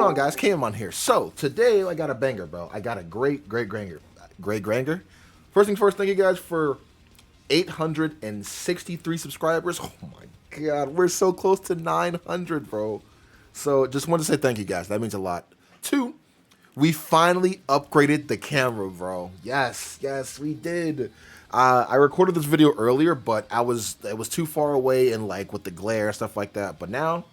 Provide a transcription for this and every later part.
on, guys? Kamon here. So today I got a banger, bro. I got a great granger. First things first, thank you guys for 863 subscribers. Oh my god, we're so close to 900, bro. So just wanted to say thank you guys. That means a lot. Two, we finally upgraded the camera, bro. Yes, we did. I recorded this video earlier, but it was too far away and like with the glare and stuff like that. But now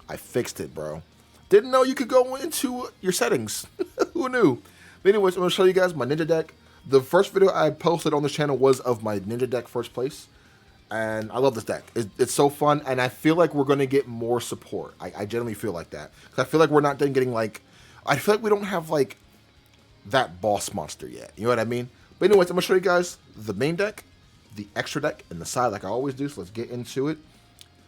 I fixed it, bro. Didn't know you could go into your settings. Who knew? But anyways, I'm gonna show you guys my Ninja deck. The first video I posted on this channel was of my Ninja deck first place. And I love this deck. It's so fun, and I feel like we're going to get more support. I genuinely feel like that. Because I feel like we're not getting, like... I feel like we don't have, like, that boss monster yet. You know what I mean? But anyways, I'm going to show you guys the main deck, the extra deck, and the side like I always do. So let's get into it.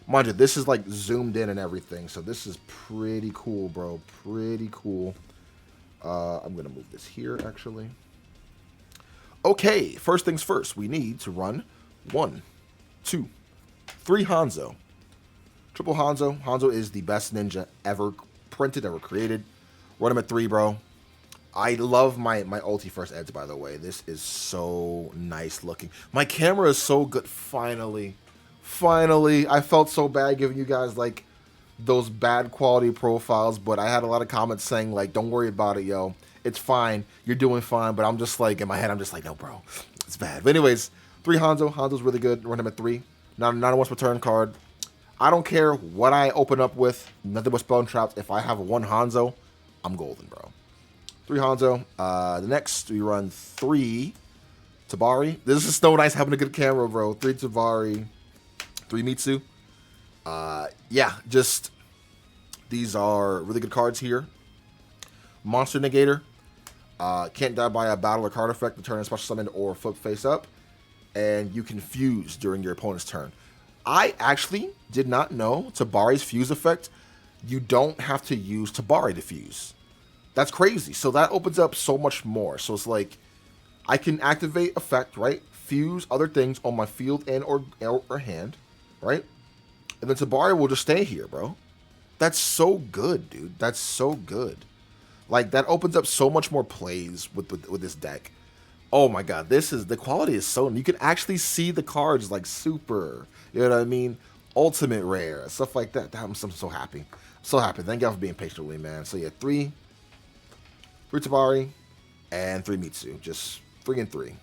Mind you, this is, like, zoomed in and everything. So this is pretty cool, bro. Pretty cool. I'm going to move this here, actually. Okay, first things first. We need to run 1, 2, 3 Hanzo. Triple Hanzo. Hanzo is the best ninja ever printed, ever created. Run him at 3, bro. I love my ulti first edge, by the way. This is so nice looking. My camera is so good. Finally. I felt so bad giving you guys, like, those bad quality profiles, but I had a lot of comments saying, like, don't worry about it, yo. It's fine. You're doing fine, but I'm just, like, in my head, I'm just like, no, bro. It's bad. But anyways, 3 Hanzo. Hanzo's really good. Run him at 3. Not a once per turn card. I don't care what I open up with. Nothing but spell and traps. If I have 1 Hanzo, I'm golden, bro. 3 Hanzo. The next, we run 3 Tabari. This is so nice having a good camera, bro. 3 Tabari. 3 Mitsu. Yeah, just... These are really good cards here. Monster Negator. Can't die by a battle or card effect, return a special summon or flip face up. And you can fuse during your opponent's turn. I actually did not know Tabari's fuse effect. You don't have to use Tabari to fuse. That's crazy. So that opens up so much more. So it's like, I can activate effect, right? Fuse other things on my field and or hand, right? And then Tabari will just stay here, bro. That's so good, dude. That's so good. Like, that opens up so much more plays with this deck. Oh my god, the quality is so... You can actually see the cards, like, super. You know what I mean? Ultimate rare. Stuff like that. I'm so happy. I'm so happy. Thank y'all for being patient with me, man. So yeah, 3 Tabari and 3 Mitsu. Just 3 and 3.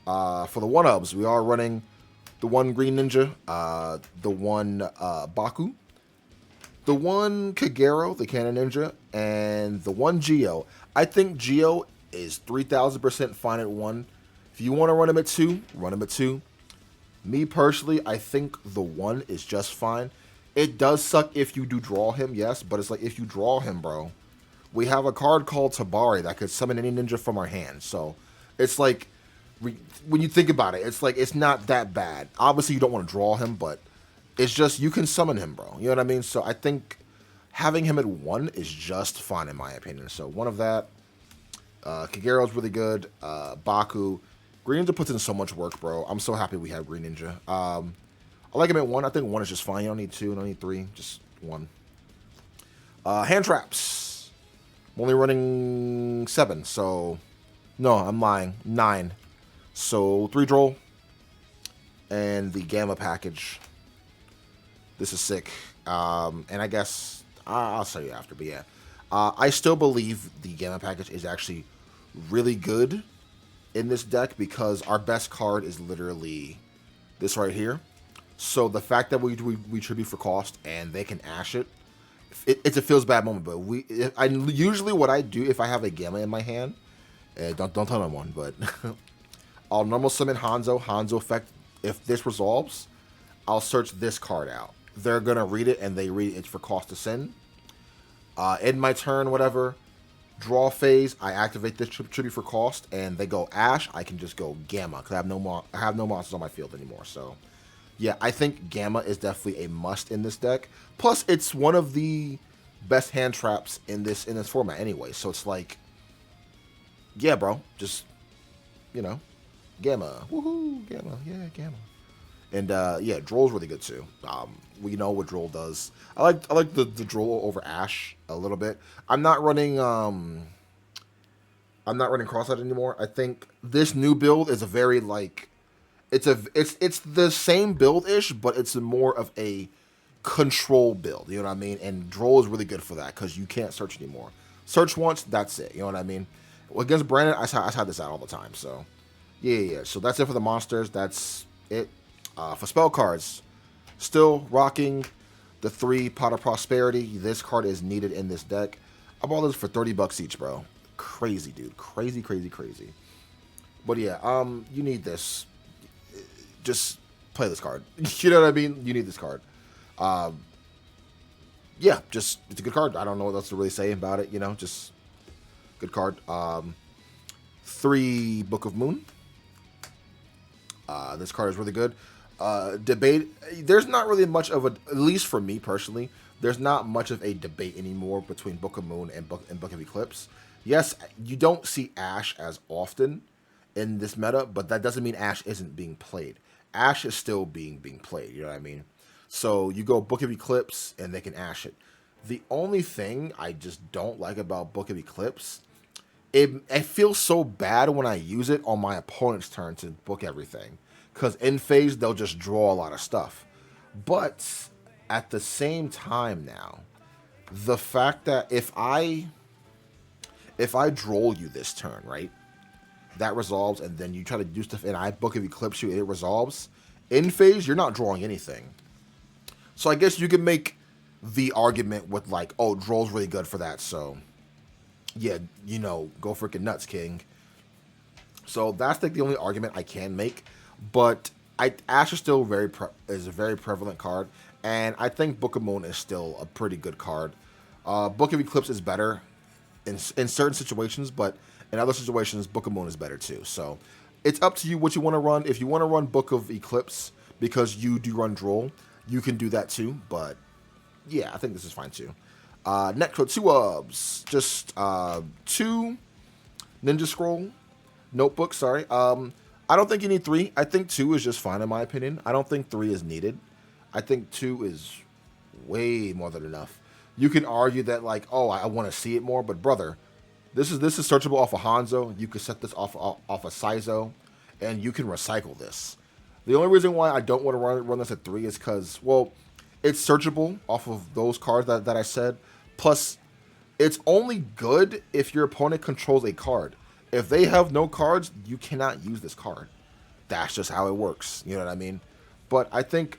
For the 1-ubs, we are running the 1 Green Ninja, the 1 Baku, the 1 Kagero, the Cannon Ninja, and the 1 Yugioh. I think Yugioh is 3,000% fine at 1. If you want to run him at 2, run him at 2. Me personally, I think the 1 is just fine. It does suck if you do draw him, yes, but it's like if you draw him, bro, we have a card called Tabari that could summon any ninja from our hand. So it's like, when you think about it, it's like it's not that bad. Obviously, you don't want to draw him, but it's just you can summon him, bro. You know what I mean? So I think having him at 1 is just fine in my opinion. So 1 of that. Kagero's really good. Baku. Green Ninja puts in so much work, bro. I'm so happy we have Green Ninja. I like him at 1. I think 1 is just fine. You don't need 2. You don't need 3. Just 1. Hand traps. I'm only running 7, so... No, I'm lying. 9. So 3 Droll. And the Gamma package. This is sick. And I guess... I'll show you after, but yeah. I still believe the Gamma package is actually really good in this deck because our best card is literally this right here. So the fact that we tribute for cost and they can ash it, it's a feels bad moment. But usually what I do if I have a Gamma in my hand, don't tell anyone, but I'll normal summon Hanzo effect. If this resolves, I'll search this card out. They're gonna read it and they read it for cost to send. In my turn, whatever. Draw phase, I activate this tribute for cost, and they go Ash. I can just go Gamma because I have no monsters on my field anymore. So, yeah, I think Gamma is definitely a must in this deck. Plus, it's one of the best hand traps in this format anyway. So it's like, yeah, bro, just you know, Gamma, woohoo, Gamma, yeah, Gamma. And yeah, Droll's really good too. We know what Droll does. I like the Droll over Ash a little bit. I'm not running Cross-eyed anymore. I think this new build is a very like it's the same build ish, but it's more of a control build. You know what I mean? And Droll is really good for that because you can't search anymore. Search once, that's it. You know what I mean? Against Brandon, I had this out all the time. So yeah. So that's it for the monsters. That's it. For spell cards, still rocking the 3 Pot of Prosperity. This card is needed in this deck. I bought this for $30 each, bro. Crazy, dude. Crazy. But yeah, you need this. Just play this card. You know what I mean? You need this card. Yeah, just it's a good card. I don't know what else to really say about it. You know, just good card. 3 Book of Moon. This card is really good. Debate. There's not really much of a, at least for me personally, there's not much of a debate anymore between Book of Moon and Book of Eclipse. Yes, you don't see Ash as often in this meta, but that doesn't mean Ash isn't being played. Ash is still being played. You know what I mean? So you go Book of Eclipse and they can Ash it. The only thing I just don't like about Book of Eclipse, it feels so bad when I use it on my opponent's turn to book everything. Because in phase, they'll just draw a lot of stuff. But at the same time now, the fact that if I droll you this turn, right? That resolves, and then you try to do stuff, and I Book of Eclipse you, and it resolves. In phase, you're not drawing anything. So I guess you can make the argument with like, oh, Droll's really good for that, so yeah, you know, go freaking nuts, King. So that's like the only argument I can make. But Ash is still is a very prevalent card, and I think Book of Moon is still a pretty good card. Book of Eclipse is better in certain situations, but in other situations, Book of Moon is better too. So it's up to you what you want to run. If you want to run Book of Eclipse because you do run Droll, you can do that too. But yeah, I think this is fine too. Next for 2 UBs, just 2 Ninja Scroll notebooks. Sorry. I don't think you need 3. I think 2 is just fine in my opinion. I don't think 3 is needed. I think 2 is way more than enough. You can argue that like, oh, I want to see it more, but brother, this is searchable off of Hanzo. You could set this off of Saizo, and you can recycle this. The only reason why I don't want to run this at 3 is because, well, it's searchable off of those cards that I said. Plus, it's only good if your opponent controls a card. If they have no cards, you cannot use this card. That's just how it works. You know what I mean? But I think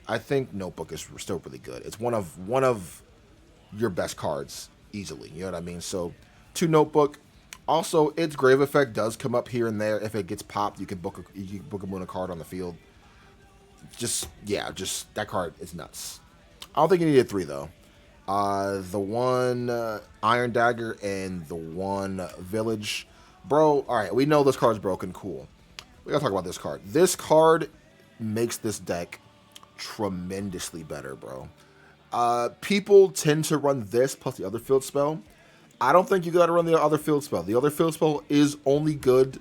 Notebook is still really good. It's one of your best cards easily. You know what I mean? So 2 Notebook. Also, its Grave Effect does come up here and there. If it gets popped, you can book a Moon a card on the field. Just that card is nuts. I don't think you needed 3 though. The 1 Iron Dagger and the 1 Village. Bro, alright, we know this card's broken. Cool. We gotta talk about this card. This card makes this deck tremendously better, bro. People tend to run this plus the other field spell. I don't think you gotta run the other field spell. The other field spell is only good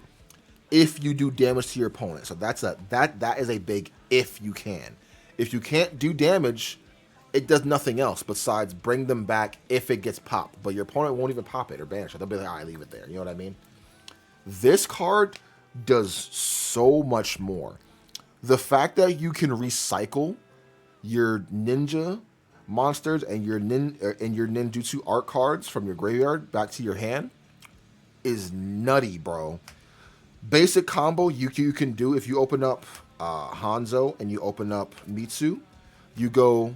if you do damage to your opponent. So that is a big if you can. If you can't do damage, it does nothing else besides bring them back if it gets popped. But your opponent won't even pop it or banish it. They'll be like, all right, leave it there. You know what I mean? This card does so much more. The fact that you can recycle your ninja monsters and your ninjutsu art cards from your graveyard back to your hand is nutty, bro. Basic combo you can do if you open up Hanzo and you open up Mitsu. You go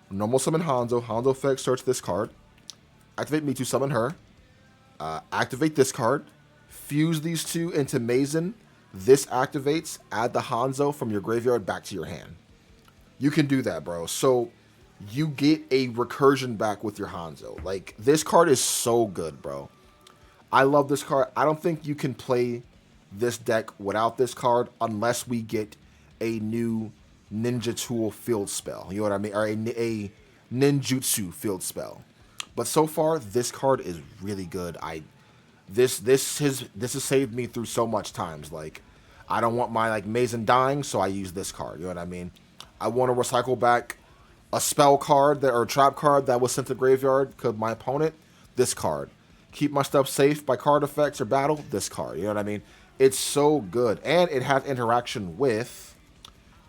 normal summon Hanzo. Hanzo effect search this card. Activate Mitsu, summon her. Activate this card. Fuse these 2 into Mazen. This activates. Add the Hanzo from your graveyard back to your hand. You can do that, bro. So you get a recursion back with your Hanzo. Like, this card is so good, bro. I love this card. I don't think you can play this deck without this card unless we get a new Ninja Tool field spell. You know what I mean? Or a Ninjutsu field spell. But so far, this card is really good. This has saved me through so much times. Like, I don't want my like Mazen dying, so I use this card. You know what I mean? I want to recycle back a spell card that or a trap card that was sent to graveyard. Could my opponent? This card. Keep my stuff safe by card effects or battle. This card. You know what I mean? It's so good, and it has interaction with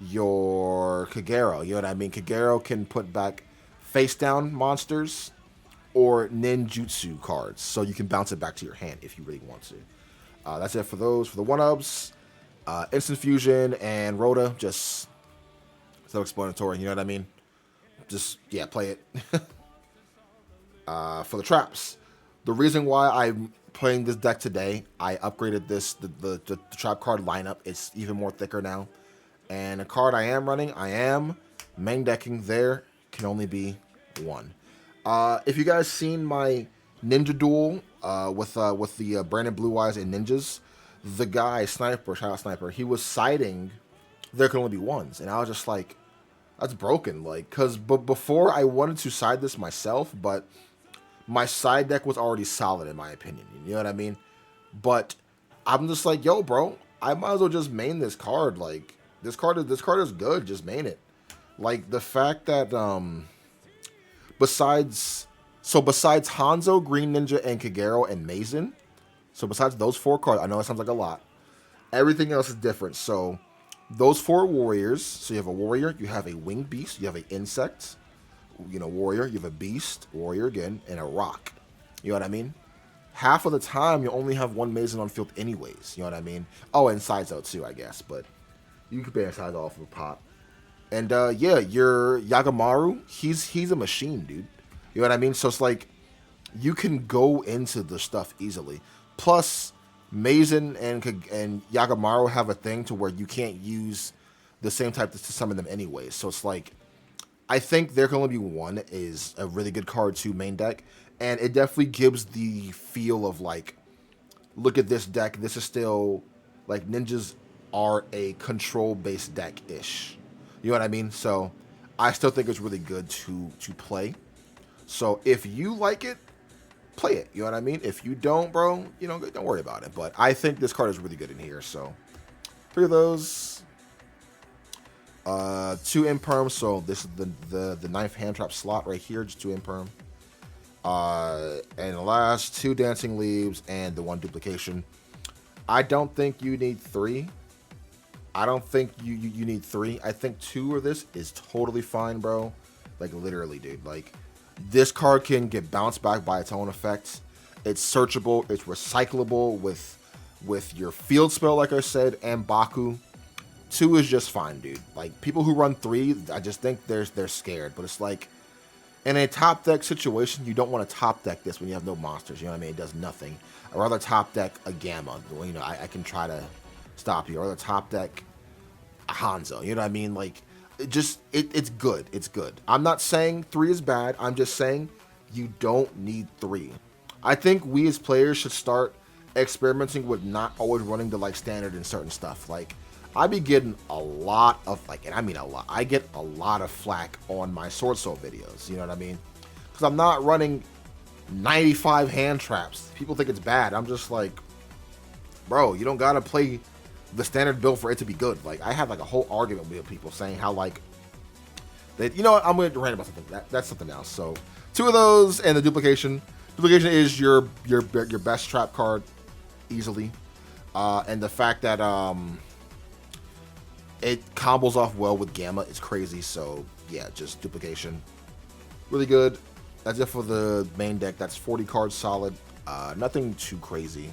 your Kagero. You know what I mean? Kagero can put back face down monsters or ninjutsu cards, so you can bounce it back to your hand if you really want to. That's it for those. For the 1-ups, Instant Fusion and Rhoda, just self-explanatory, you know what I mean? Just, yeah, play it. For the traps, the reason why I'm playing this deck today, I upgraded the trap card lineup. It's even more thicker now. And a card I am running, I am main decking. There can only be one. If you guys seen my Ninja duel with the Brandon Blue Eyes and Ninjas, the guy Sniper, shout out Sniper, he was citing there can only be ones, and I was just like, that's broken. Like, but before I wanted to side this myself, but my side deck was already solid in my opinion. You know what I mean? But I'm just like, yo, bro, I might as well just main this card. Like, this card is good. Just main it. Like the fact that besides Hanzo, Green Ninja, and Kagero and Mazen, so besides those 4 cards, I know it sounds like a lot. Everything else is different. So those 4 warriors. So you have a warrior, you have a winged beast, you have an insect, warrior, you have a beast, warrior again, and a rock. You know what I mean? Half of the time, you only have 1 Mazen on field anyways. You know what I mean? Oh, and Sizo too, I guess. But you can ban Sizo off of a pop. And yeah, your Yagamaru, he's a machine, dude. You know what I mean? So it's like, you can go into the stuff easily. Plus, Mazen and Yagamaru have a thing to where you can't use the same type to summon them anyways. So it's like, I think There Can Only Be One is a really good card to main deck. And it definitely gives the feel of like, look at this deck. This is still, like, ninjas are a control-based deck-ish. You know what I mean? So I still think it's really good to play. So if you like it, play it. You know what I mean? If you don't, bro, don't worry about it. But I think this card is really good in here. So 3 of those. 2 imperm. So this is the 9th hand trap slot right here. Just 2 imperm. And the last 2 dancing leaves and the 1 duplication. I don't think you need 3. I don't think you need 3. I think 2 of this is totally fine, bro. Like, literally, dude. Like, this card can get bounced back by its own effects. It's searchable. It's recyclable with your field spell, like I said, and Baku. 2 is just fine, dude. Like, people who run 3, I just think they're scared. But it's like, in a top deck situation, you don't want to top deck this when you have no monsters. You know what I mean? It does nothing. I'd rather top deck a Gamma. I can try to stop you. Or the top deck a Hanzo. You know what I mean? Like, it's good. It's good. I'm not saying 3 is bad. I'm just saying you don't need 3. I think we as players should start experimenting with not always running to like standard and certain stuff. Like, I be getting a lot of, like, and I mean a lot, I get a lot of flack on my Sword Soul videos, you know what I mean? Because I'm not running 95 hand traps. People think it's bad. I'm just like, bro, you don't gotta play the standard build for it to be good. Like, I have like a whole argument with people saying how, like, that, you know what, I'm gonna rant about something. That's something else. So 2 of those and the duplication. Duplication is your best trap card easily. And the fact that it combos off well with Gamma is crazy. So yeah, just duplication. Really good. That's it for the main deck. That's 40 cards solid. Nothing too crazy.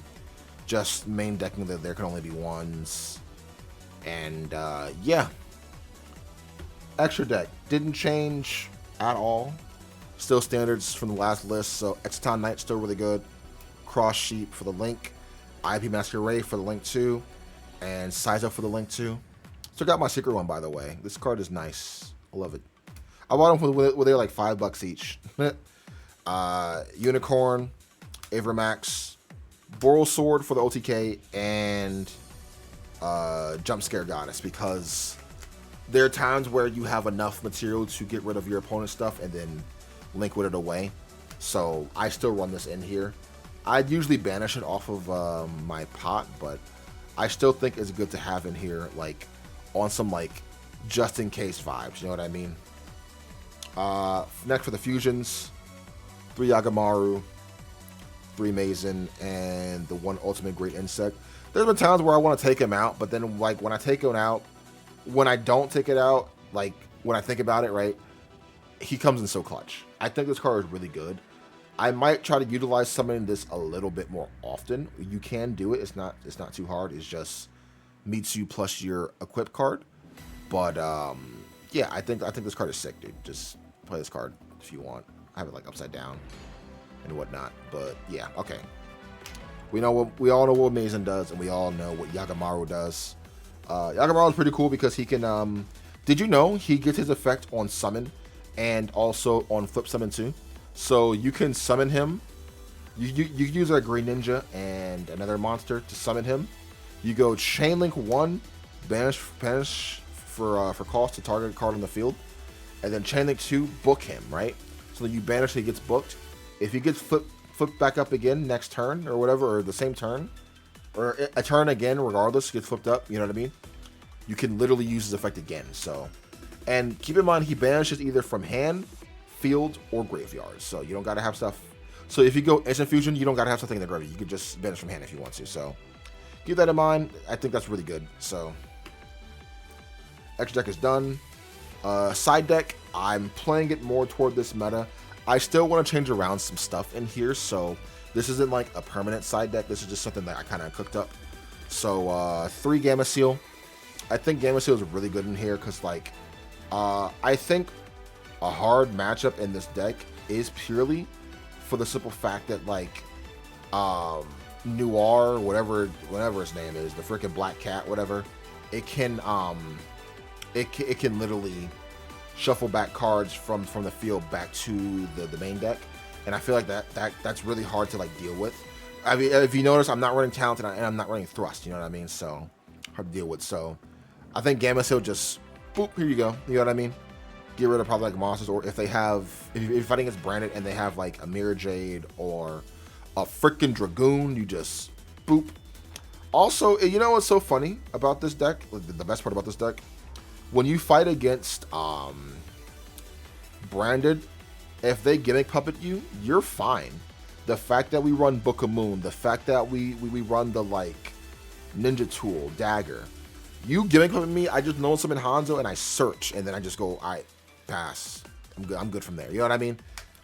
Just main decking that there can only be ones. And yeah. Extra deck. Didn't change at all. Still standards from the last list. So Exciton Knight still really good. Cross Sheep for the Link. IP Masquerade for the Link 2. And Sizo for the Link 2. Still got my secret one, by the way. This card is nice. I love it. I bought them when they were like $5 each. Unicorn, Avermax, Boral Sword for the OTK, and Jump Scare Goddess, because there are times where you have enough material to get rid of your opponent's stuff and then link with it away. So I still run this in here. I'd usually banish it off of my pot, but I still think it's good to have in here, like, on some, like, just in case vibes. You know what I mean? Next for the fusions, 3 Yagamaru, 3 Mazen, and the 1 Ultimate Great Insect. There's been times where I want to take him out, but then like when I take him out, when I don't take it out, like when I think about it, right, he comes in so clutch. I think this card is really good. I might try to utilize summoning this a little bit more often. You can do it. It's not too hard. It's just meets you plus your equip card. But yeah, I think this card is sick, dude. Just play this card if you want. I have it like upside down and whatnot. But yeah, okay. We all know what Mazen does, and we all know what Yagamaru does. Yagamaru is pretty cool because he can. Did you know he gets his effect on summon and also on flip summon too? So you can summon him. You use a Green Ninja and another monster to summon him. You go Chain Link 1, banish for cost to target a card on the field, and then Chain Link 2, book him, right? So then you banish, he gets booked. If he gets flipped back up again next turn or whatever, or the same turn, or a turn again, regardless, gets flipped up. You know what I mean? You can literally use his effect again. So, and keep in mind he banishes either from hand, field, or graveyard. So you don't gotta have stuff. So if you go instant fusion, you don't gotta have something in the graveyard. You could just banish from hand if you want to. So keep that in mind. I think that's really good. So extra deck is done. Side deck, I'm playing it more toward this meta. I still want to change around some stuff in here, so this isn't like a permanent side deck. This is just something that I kind of cooked up. So 3 Gamma Seal. I think Gamma Seal is really good in here because like I think a hard matchup in this deck is purely for the simple fact that like Noir, whatever his name is, the freaking Black Cat, whatever, it can literally shuffle back cards from the field back to the main deck, and I feel like that's really hard to like deal with. I mean, if you notice, I'm not running Talented and I'm not running Thrust. You know what I mean? So hard to deal with. So I think Gamma Seal just boop, here you go. You know what I mean? Get rid of probably like monsters, or if they have, if you're fighting against branded and they have like a Mirror Jade or a freaking Dragoon, you just boop. Also, you know what's so funny about this deck? The best part about this deck, when you fight against branded, if they gimmick puppet you, you're fine. The fact that we run Book of Moon, the fact that we run the like Ninja Tool, Dagger, you gimmick puppet me, I just know some in Hanzo and I search and then I just go, I pass. I'm good from there. You know what I mean?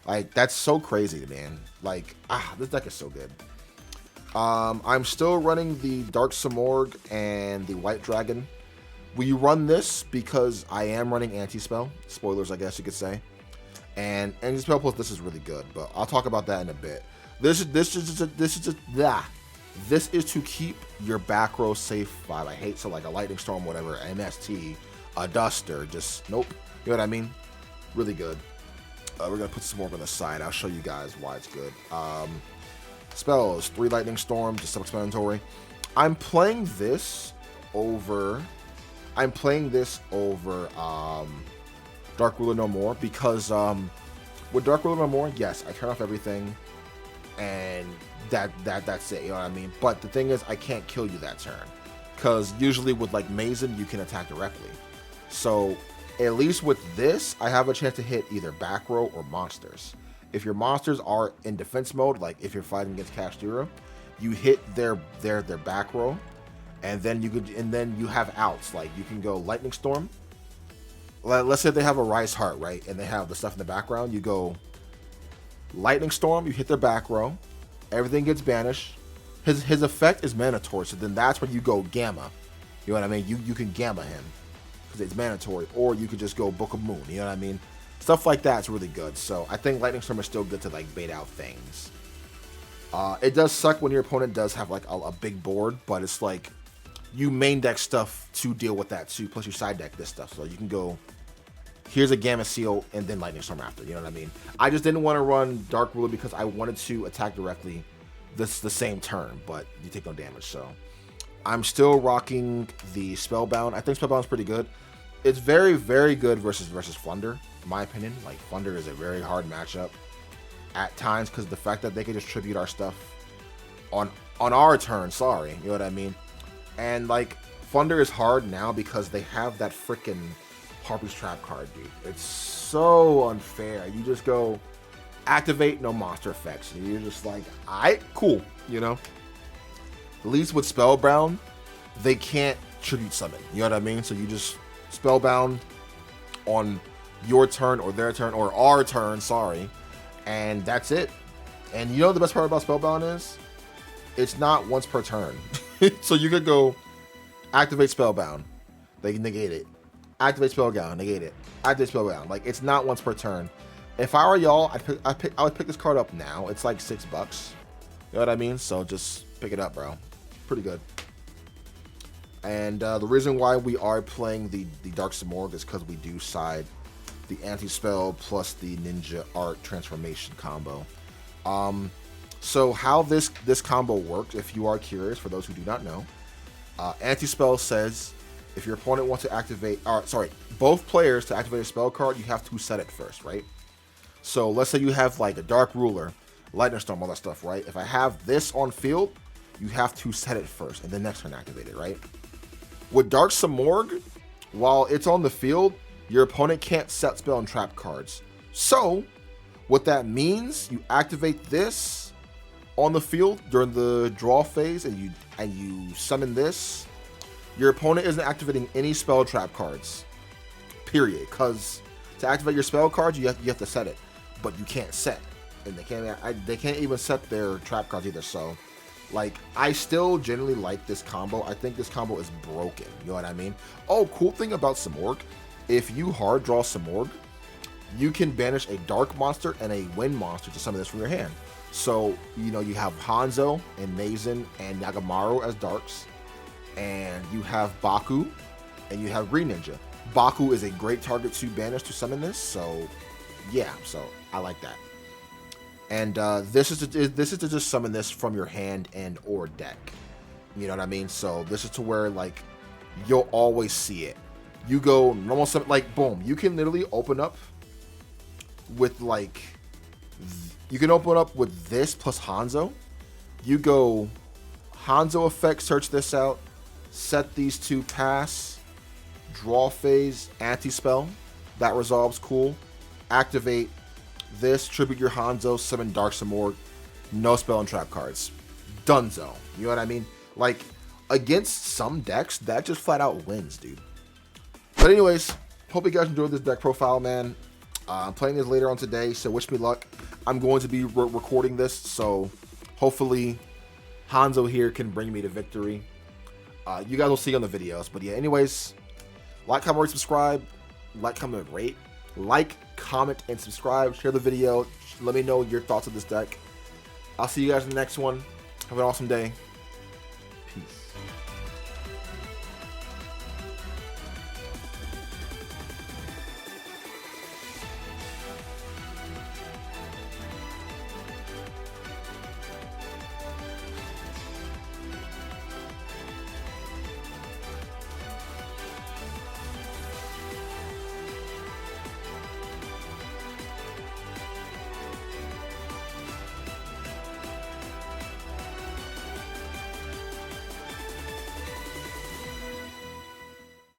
Like that's so crazy, man. Like this deck is so good. I'm still running the Dark Samorg and the White Dragon. We run this because I am running Anti-Spell. Spoilers, I guess you could say. And Anti-Spell plus this is really good, but I'll talk about that in a bit. This is to keep your back row safe vibe. I hate so like a Lightning Storm, whatever, MST, a Duster, just nope. You know what I mean? Really good. We're gonna put some more on the side. I'll show you guys why it's good. Spells, 3 Lightning Storm, just self-explanatory. I'm playing this over Dark Ruler No More because with Dark Ruler No More, yes, I turn off everything and that's it, you know what I mean? But the thing is, I can't kill you that turn because usually with like Mazen, you can attack directly. So at least with this, I have a chance to hit either back row or monsters. If your monsters are in defense mode, like if you're fighting against Kashtira, you hit their back row, and then you have outs. Like you can go Lightning Storm. Let's say they have a Rise Heart, right, and they have the stuff in the background. You go Lightning Storm. You hit their back row. Everything gets banished. His effect is mandatory, so then that's when you go Gamma. You know what I mean? You can Gamma him because it's mandatory, or you could just go Book of Moon. You know what I mean? Stuff like that's really good. So I think Lightning Storm is still good to like bait out things. It does suck when your opponent does have like a big board, but it's like you main deck stuff to deal with that too. Plus you side deck this stuff, so you can go. Here's a Gamma Seal and then Lightning Storm after. You know what I mean? I just didn't want to run Dark Ruler because I wanted to attack directly the same turn, but you take no damage. So I'm still rocking the Spellbound. I think Spellbound's pretty good. It's very, very good versus Flunder, in my opinion. Like Flunder is a very hard matchup at times because the fact that they can just tribute our stuff on our turn. Sorry, you know what I mean? And like Flunder is hard now because they have that freaking Harpy's Trap card, dude. It's so unfair. You just go activate, no monster effects. And you're just like, alright, cool, you know? At least with Spellbound, they can't tribute summon. You know what I mean? So you just Spellbound on your turn or their turn or our turn, sorry. And that's it. And you know the best part about Spellbound is? It's not once per turn. So you could go activate Spellbound. They can negate it. Activate Spellbound, negate it. Activate Spellbound. Like, it's not once per turn. If I were y'all, I would pick this card up now. It's like $6. You know what I mean? So just pick it up, bro. Pretty good. And the reason why we are playing the Dark Samorg is because we do side the anti-spell plus the ninja art transformation combo. So how this combo works, if you are curious, for those who do not know, anti-spell says if your opponent wants to activate, both players to activate a spell card, you have to set it first, right? So let's say you have like a Dark Ruler, Lightning Storm, all that stuff, right? If I have this on field, you have to set it first and then next turn activate it, right? With Dark Samorg, while it's on the field, your opponent can't set spell and trap cards. So what that means, you activate this on the field during the draw phase and you summon this, your opponent isn't activating any spell trap cards, period. Because to activate your spell cards, you have to set it, but you can't set, and they can't even set their trap cards either. So, like, I still generally like this combo. I think this combo is broken. You know what I mean? Oh, cool thing about Samorg, if you hard draw Samorg, you can banish a dark monster and a wind monster to summon this from your hand. So, you know, you have Hanzo and Mazen and Yagamaru as darks, and you have Baku, and you have Green Ninja. Baku is a great target to banish to summon this, so yeah, so I like that. And this is to just summon this from your hand and or deck. You know what I mean? So this is to where, like, you'll always see it. You go normal summon, like, boom. You can literally open up with, like, you can open up with this plus Hanzo. You go Hanzo effect, search this out, set these two, pass, draw phase, anti-spell. That resolves, cool. Activate this, tribute your Hanzo, summon Dark Samorg, no spell and trap cards. Dunzo. You know what I mean? Like, against some decks, that just flat out wins, dude. But anyways, hope you guys enjoyed this deck profile, man. I'm playing this later on today, so wish me luck. I'm going to be recording this, so hopefully Hanzo here can bring me to victory. You guys will see on the videos. But yeah, anyways, like, comment, rate, subscribe. Like, comment, rate. Like, comment, and subscribe. Share the video. Let me know your thoughts of this deck. I'll see you guys in the next one. Have an awesome day.